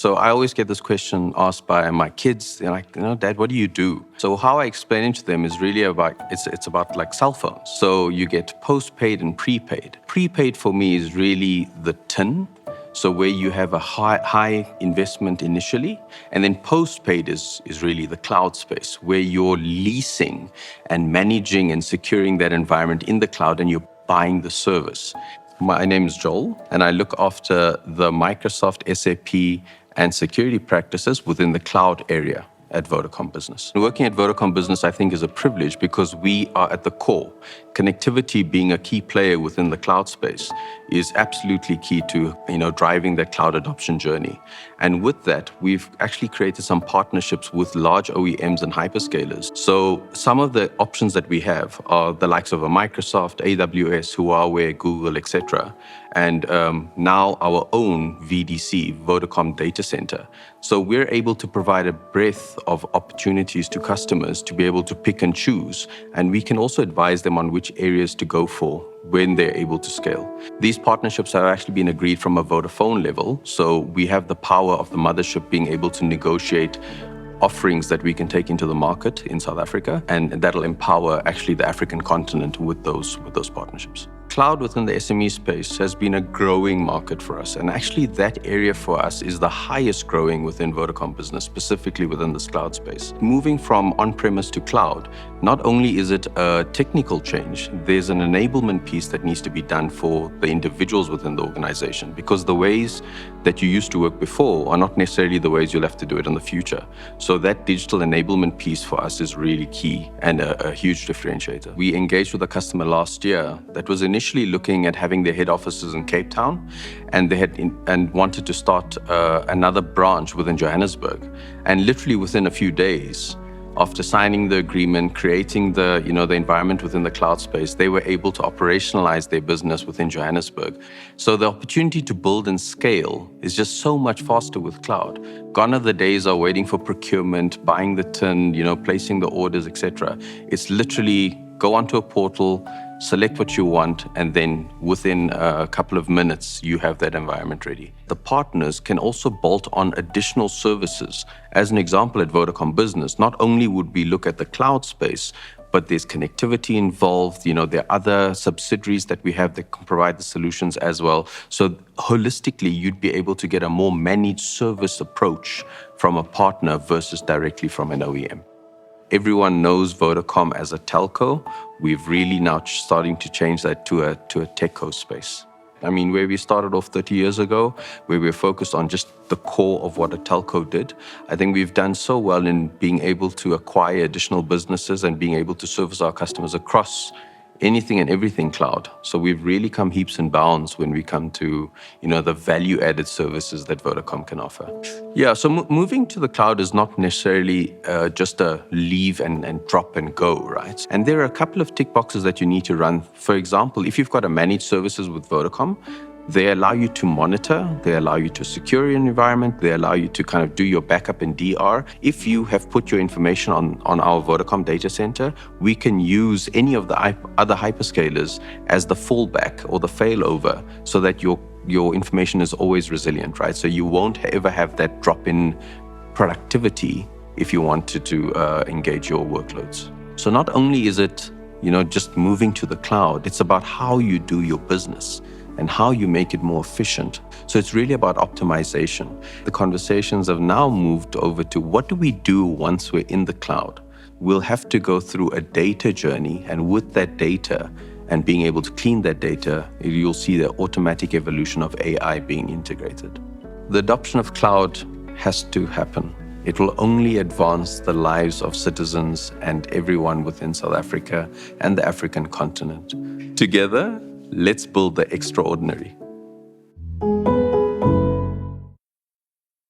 So I always get this question asked by my kids. They're like, Dad, what do you do? So how I explain it to them is really about, it's about like cell phones. So you get postpaid and prepaid. Prepaid for me is really the tin. So where you have a high investment initially, and then postpaid is really the cloud space, where you're leasing and managing and securing that environment in the cloud, and you're buying the service. My name is Joel, and I look after the Microsoft, SAP, and security practices within the cloud area at Vodacom Business. Working at Vodacom Business, I think, is a privilege because we are at the core. Connectivity being a key player within the cloud space is absolutely key to driving that cloud adoption journey. And with that, we've actually created some partnerships with large OEMs and hyperscalers. So some of the options that we have are the likes of a Microsoft, AWS, Huawei, Google, etc. And now our own VDC, Vodacom Data Center. So we're able to provide a breadth of opportunities to customers to be able to pick and choose. And we can also advise them on which areas to go for when they're able to scale. These partnerships have actually been agreed from a Vodafone level. So we have the power of the mothership being able to negotiate offerings that we can take into the market in South Africa, and that'll empower actually the African continent with those partnerships. Cloud within the SME space has been a growing market for us, and actually that area for us is the highest growing within Vodacom Business, specifically within this cloud space. Moving from on-premise to cloud, not only is it a technical change, there's an enablement piece that needs to be done for the individuals within the organization, because the ways that you used to work before are not necessarily the ways you'll have to do it in the future. So that digital enablement piece for us is really key and a huge differentiator. We engaged with a customer last year that was initially looking at having their head offices in Cape Town, and they wanted to start another branch within Johannesburg. And literally within a few days, after signing the agreement, creating the environment within the cloud space, they were able to operationalize their business within Johannesburg. So the opportunity to build and scale is just so much faster with cloud. Gone are the days of waiting for procurement, buying the tin, placing the orders, etc. It's literally go onto a portal, select what you want, and then within a couple of minutes, you have that environment ready. The partners can also bolt on additional services. As an example, at Vodacom Business, not only would we look at the cloud space, but there's connectivity involved. There are other subsidiaries that we have that can provide the solutions as well. So holistically, you'd be able to get a more managed service approach from a partner versus directly from an OEM. Everyone knows Vodacom as a telco. We've really now starting to change that to a techco space. I mean, where we started off 30 years ago, where we were focused on just the core of what a telco did, I think we've done so well in being able to acquire additional businesses and being able to service our customers across anything and everything cloud. So we've really come heaps and bounds when we come to, the value-added services that Vodacom can offer. Yeah, so moving to the cloud is not necessarily just a leave and drop and go, right? And there are a couple of tick boxes that you need to run. For example, if you've got a managed services with Vodacom, they allow you to monitor, they allow you to secure your environment, they allow you to kind of do your backup and DR. If you have put your information on our Vodacom data center, we can use any of the other hyperscalers as the fallback or the failover so that your information is always resilient, right? So you won't ever have that drop in productivity if you wanted to engage your workloads. So not only is it, just moving to the cloud, it's about how you do your business and how you make it more efficient. So it's really about optimization. The conversations have now moved over to what do we do once we're in the cloud? We'll have to go through a data journey, and with that data and being able to clean that data, you'll see the automatic evolution of AI being integrated. The adoption of cloud has to happen. It will only advance the lives of citizens and everyone within South Africa and the African continent. Together, let's build the extraordinary.